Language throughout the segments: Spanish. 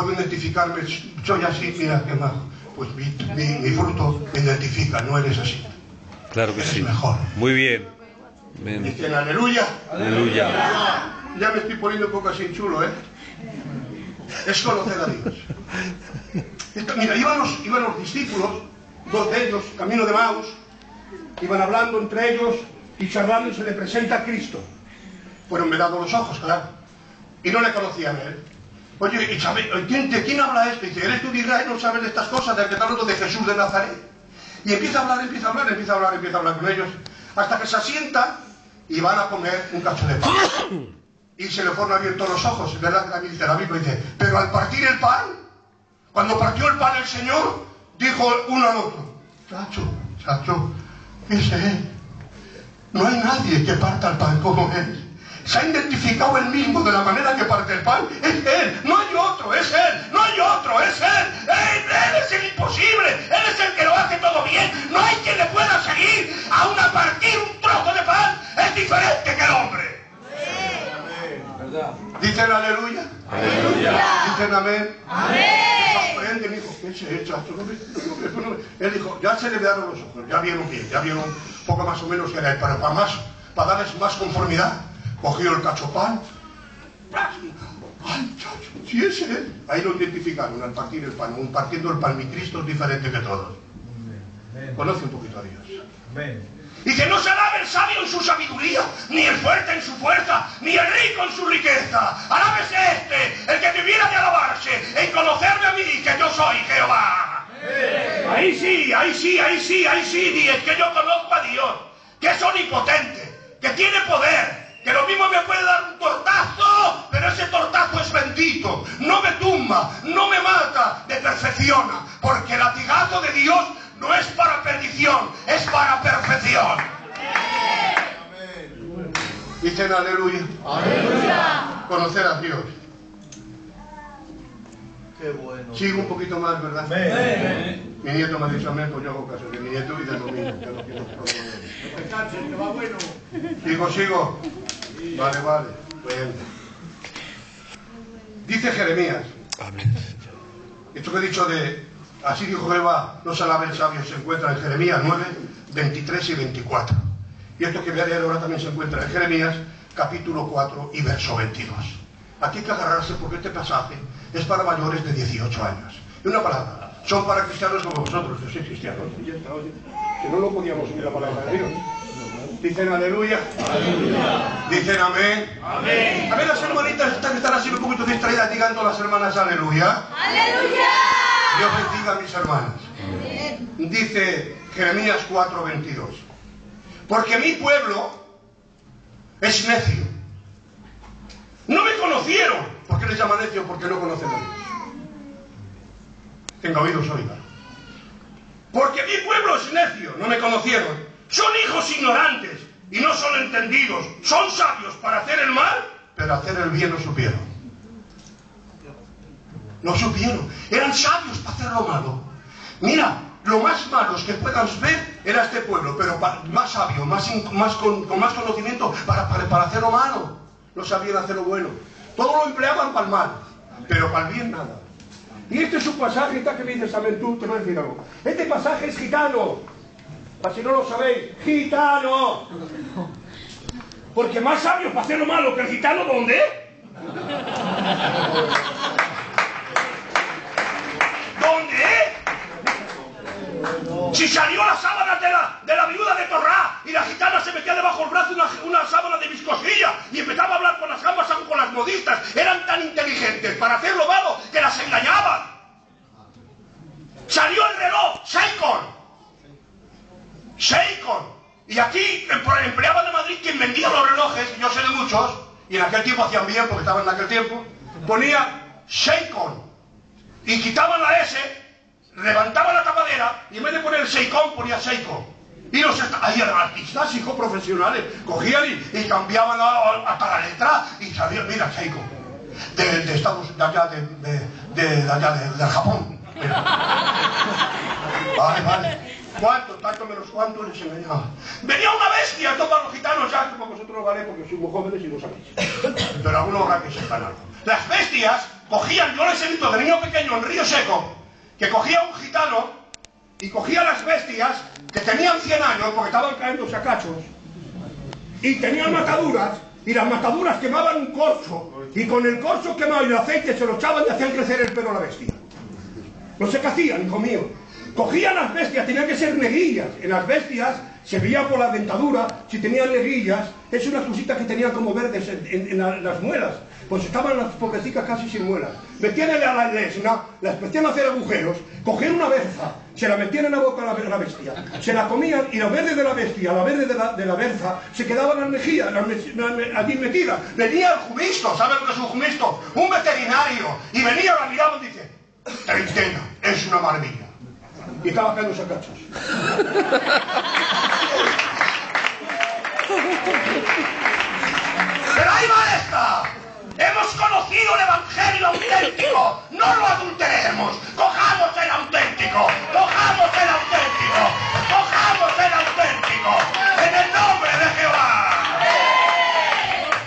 puedo identificarme, soy así, mira qué majo. Pues mi fruto me identifica, no eres así. Claro que eres sí. Mejor. Muy bien. Dicen aleluya. Aleluya. Ya me estoy poniendo un poco así chulo, ¿eh? Es conocer a Dios. Mira, iban los discípulos, dos de ellos, camino de Maús, iban hablando entre ellos y charlando y se le presenta a Cristo. Fueron vedados los ojos, claro. Y no le conocían a él. Oye, ¿de quién habla este? Dice, ¿eres tú de Israel? ¿No sabes de estas cosas? ¿De que está hablando de Jesús de Nazaret? Y empieza a hablar con ellos, hasta que se asienta y van a comer un cacho de pan. Y se le fueron abiertos los ojos, ¿verdad? La Biblia dice, pero al partir el pan, cuando partió el pan el Señor, dijo uno al otro, chacho, ese es él. No hay nadie que parta el pan como él. Se ha identificado él mismo de la manera que parte el pan. Es él, no hay otro, es él, no hay otro, es él. Él es el imposible, él es el que lo hace todo bien. No hay quien le pueda seguir. Aún a partir un trozo de pan es diferente que el hombre. ¿Dicen aleluya? Aleluya. ¿Dicen amén? Amén. Se sorprende, mi hijo, ¿qué es eso? Él dijo, ya se le vearon los ojos, ya vieron bien, ya vieron poco más o menos que era él, pero para darles más conformidad, cogió el cachopán. ¡Ay, chacho! Si es él. Ahí lo identificaron al partir el pan. Partiendo el pan, mi Cristo es diferente que todos. Conoce un poquito a Dios. Y que no se alabe el sabio en su sabiduría, ni el fuerte en su fuerza, ni el rico en su riqueza. Alábese este, el que debiera de alabarse, en conocerme a mí, que yo soy Jehová. Ahí sí, es que yo conozco a Dios, que es omnipotente, que tiene poder, que lo mismo me puede dar un tortazo, pero ese tortazo es bendito, no me tumba, no me mata, me perfecciona, porque el latigazo de Dios no es para perdición, es para perfección. Amén. Dicen aleluya. Aleluya. Conocer a Dios. Qué bueno. Sigo un poquito más, ¿verdad? Amén. Mi nieto me ha dicho amén, pues yo hago caso de mi nieto y de lo mío, que no quiero problemas. Sigo. Vale. Bien. Dice Jeremías. Amén. Esto que he dicho de así dijo Jehová, no se alabe el sabio, se encuentra en Jeremías 9, 23 y 24. Y esto que voy a leer ahora también se encuentra en Jeremías capítulo 4 y verso 22. Aquí hay que agarrarse porque este pasaje es para mayores de 18 años. Y una palabra, son para cristianos como vosotros, yo soy cristiano. Que no lo podíamos oír la palabra de Dios. Dicen aleluya. Aleluya. Dicen amén. Amén. A ver, las hermanitas están así un poquito distraídas, digando las hermanas aleluya. Aleluya. Dios bendiga a mis hermanas. Dice Jeremías 4:22. Porque mi pueblo es necio. No me conocieron. ¿Por qué les llama necio? Porque no conocen a Dios. Tenga oídos, oiga. Porque mi pueblo es necio. No me conocieron. Son hijos ignorantes y no son entendidos. Son sabios para hacer el mal, pero hacer el bien no supieron. No supieron. Eran sabios para hacer lo malo. Mira, lo más malos que puedas ver era este pueblo, pero más sabio, con más conocimiento para hacer lo malo. No sabían hacer lo bueno. Todo lo empleaban para el mal, pero para el bien nada. Y este es un pasaje, está que me dices, amén, tú te voy a decir algo. Este pasaje es gitano. Para si no lo sabéis, gitano. Porque más sabios para hacer lo malo que el gitano, ¿dónde? ¿Dónde? Si salió la sábana de la viuda de Torrá y la gitana se metía debajo del brazo una sábana de viscosilla y empezaba a hablar con las gambas, con las modistas, eran tan inteligentes para hacer lo malo que las engañaban. Salió el reloj, Seikon. Y aquí empleaban de Madrid quien vendía los relojes, yo sé de muchos, y en aquel tiempo hacían bien porque estaban en aquel tiempo, ponía Seikon y quitaban la S, levantaban la tapadera y en vez de poner Seikon ponía Seiko. Y ahí eran artistas, hijos profesionales, cogían y cambiaban hasta la letra y salían, mira, Seiko, de Estados, de allá, del Japón. Vale. ¿Cuánto? Tanto menos cuánto les engañaba. Venía una bestia, todos los gitanos ya, como vosotros lo vale porque sois muy jóvenes y no sabéis. Pero algunos habrá que sepan algo. Las bestias cogían, yo les he visto de niño pequeño en Río Seco, que cogía un gitano y cogía las bestias que tenían 100 años porque estaban cayéndose a cachos y tenían mataduras, y las mataduras quemaban un corcho, y con el corcho quemado y el aceite se lo echaban y hacían crecer el pelo a la bestia. No sé qué hacían, hijo mío. Cogían las bestias, tenían que ser neguillas. En las bestias se veía por la dentadura si tenían neguillas. Es una cosita que tenían como verdes en las muelas. Pues estaban las pobrecitas casi sin muelas. Metían a la lesna, las metían a hacer agujeros, cogían una berza, se la metían en la boca a la bestia, se la comían y la verde de la bestia, la verde de la berza, se quedaban las mejillas, allí metidas. Venía el jumisto, ¿saben lo que es un jumisto? Un veterinario. Y venía, la miraba y dice: treintena, es una maravilla. Y estaba cayendo sacachos. Pero ahí va esta. Hemos conocido el evangelio auténtico. No lo adulteremos. Cojamos el auténtico. Cojamos el auténtico. Cojamos el auténtico. En el nombre de Jehová.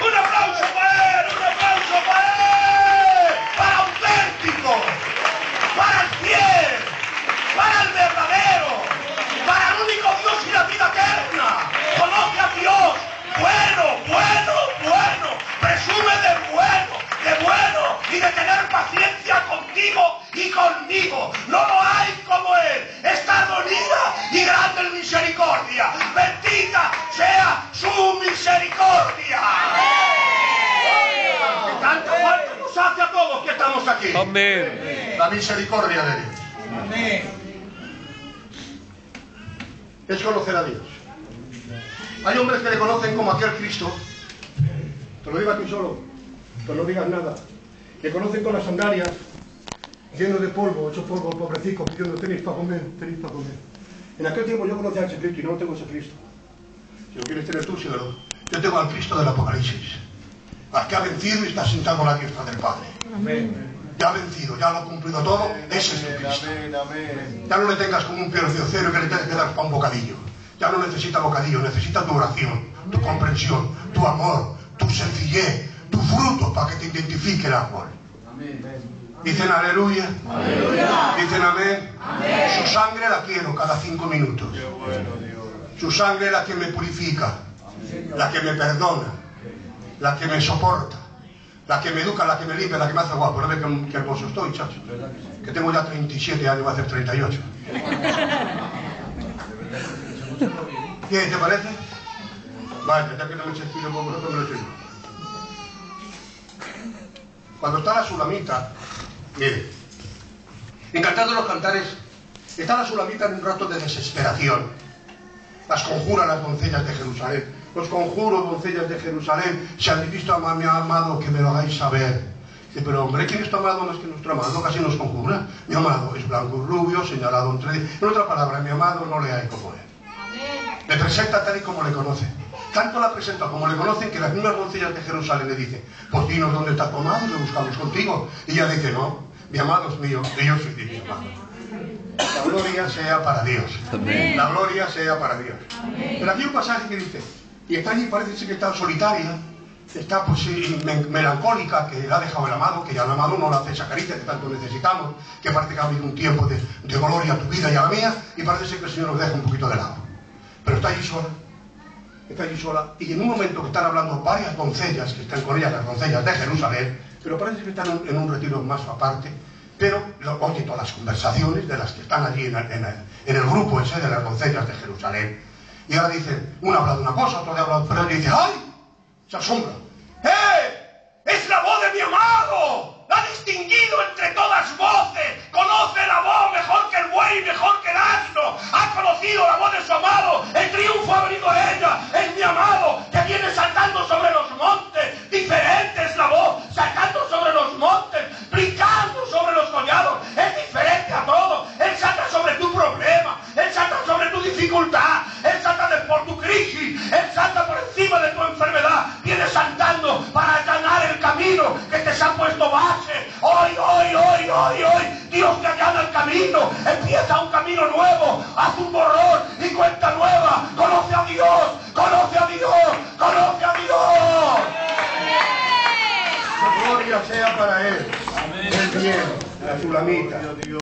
Un aplauso para él. Un aplauso para él. Para auténtico. Para el fiel. Para el verdadero. Para el único Dios y la vida eterna. Conoce a Dios. Bueno, bueno, bueno. Presume de bueno y de tener paciencia contigo y conmigo. No lo hay como Él. Es tardonía y grande en misericordia. Bendita sea su misericordia. Que tanta falta nos hace a todos que estamos aquí. Amén. La misericordia de Dios. Amén. Es conocer a Dios. Hay hombres que le conocen como aquel Cristo. Te lo digo a ti solo, pues no digas nada. Le conocen con las sandalias, lleno de polvo, hecho polvo, pobrecito, pidiendo: tenéis para comer, tenéis para comer. En aquel tiempo yo conocía a ese Cristo y no tengo ese Cristo. Si lo quieres tener tú, síguelo. Yo tengo al Cristo del Apocalipsis, al que ha vencido y está sentado a la diestra del Padre. Amén. Ya ha vencido, ya lo ha cumplido todo, ese es tu Cristo. Amén, amén. Ya no le tengas como un cero que le tengas que dar para un bocadillo. Ya no necesita bocadillo, necesita tu oración, tu comprensión, tu amor, tu sencillez, tu fruto para que te identifique el árbol. Dicen aleluya. Aleluya. Dicen amén. Amén. Su sangre la quiero cada 5 minutos. Qué bueno, Dios. Su sangre es la que me purifica, la que me perdona, la que me soporta, la que me educa, la que me limpia, la que me hace guapo. ¿No ves qué hermoso estoy, chacho? Que tengo ya 37 años, voy a hacer 38. ¿Qué te parece? Vaya, ya que no me eches tiro con vosotros, me lo echo yo. Cuando está la sulamita, mire, encantando los cantares, está la sulamita en un rato de desesperación. Las conjura las doncellas de Jerusalén. Los conjuro, doncellas de Jerusalén, si habéis visto a mi amado, que me lo hagáis saber. Dice: pero hombre, ¿quién es tu amado más que nuestro amado? Casi nos conjura. Mi amado es blanco y rubio, señalado entre... En otra palabra, mi amado no le hay como él. Le presenta tal y como le conoce. Tanto la presenta como le conocen que las mismas doncellas de Jerusalén le dicen: pues dinos dónde está tu amado y lo buscamos contigo. Y ella dice: no, mi amado es mío y yo soy de mi amado. La gloria sea para Dios. Amén. La gloria sea para Dios. Pero aquí hay un pasaje que dice, y está allí, parece ser que está solitaria, está pues melancólica, que la ha dejado el amado, que ya el amado no la hace esa caricia que tanto necesitamos, que parece que ha habido un tiempo de gloria a tu vida y a la mía, y parece ser que el Señor nos deja un poquito de lado. Pero está allí sola, y en un momento que están hablando varias doncellas, que están con ella, las doncellas de Jerusalén, pero parece que están en un retiro más aparte, pero oye todas las conversaciones de las que están allí en el grupo ese de las doncellas de Jerusalén. Y ahora dicen, una habla de una cosa, otra habla de otra, pero dice: ¡ay! Se asombra. ¡Es la voz de mi amado! ¡La ha distinguido entre todas voces! ¡Conoce la voz mejor que el buey, mejor que el asno! ¡Ha conocido la voz de su amado! ¡El triunfo ha venido a ella! ¡Es mi amado que viene saltando sobre los montes! ¡Diferente es la voz! ¡Saltando sobre los montes! ¡Brincando sobre los collados! ¡Es diferente a todo! ¡Él salta sobre tu problema! ¡Él salta sobre tu dificultad! ¡Él salta por tu crisis! ¡Él salta por encima de tu enfermedad! ¡Viene saltando para allanar el camino que te se ha puesto base! Hoy, Dios te allana el camino, empieza un camino nuevo, haz un borrón y cuenta nueva, conoce a Dios, conoce a Dios, conoce a Dios. Su gloria sea para Él. Bien, la Sulamita.